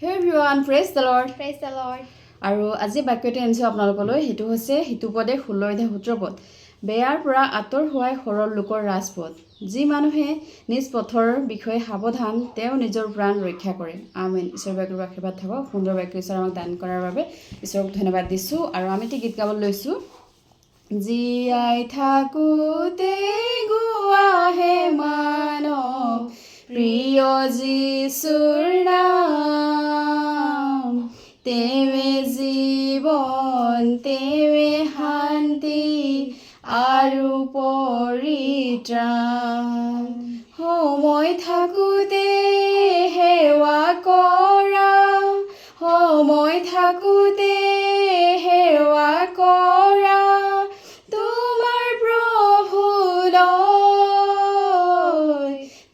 Hey everyone, praise the Lord. Praise the Lord. আৰু আজি বাক্যটি আনিছো আপোনালোকলৈ হেতু হৈছে হিতুপদে 16 সূত্ৰপদ বেয়াৰ পৰা আঁতৰ হোৱাই সৰল লোকৰ ৰাজপথ যি মানুহে নিজ পথৰ বিষয়ে সাৱধান তেওঁ নিজৰ প্ৰাণ ৰক্ষা কৰে আমেন ঈশ্বৰ বাক্যৰ আশীৰ্বাদ থাকক সুন্দৰ বাক্য ঈশ্বৰ আমাক দান কৰাৰ বাবে ঈশ্বৰক ধন্যবাদ দিছো আৰু আমি গীত গাবলৈ লৈছো জীয়াই থাকোতে গুৱাহে মানৱ প্ৰিয় যিশুৰ নাম তেৱে জীৱন তেৱে শান্তি আৰু পৰিত্ৰাণ সময় থাকোতে সেৱা কৰা সময় থাকোতে সেৱা কৰা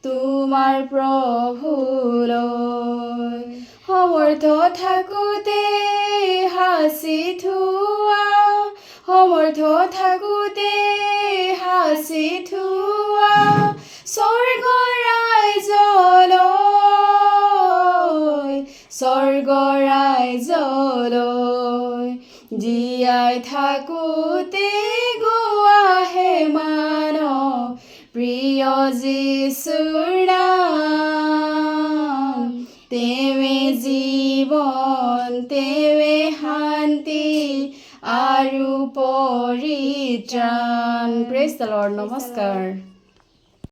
তোমাৰ প্ৰভুলৈ সমৰ্থ থাকোতে সাঁচি থোৱা সমৰ্থ থাকোতে সাঁচি থোৱা স্বৰ্গ ৰাজ্যলৈ জীয়াই থাকোতে গুৱাহে মানৱ প্ৰিয় যিশুৰ নাম তেৱে জীৱন তেৱে শান্তি আৰু পৰিত্ৰাণ প্ৰেজ দ্য লৰ্ড নমস্কাৰ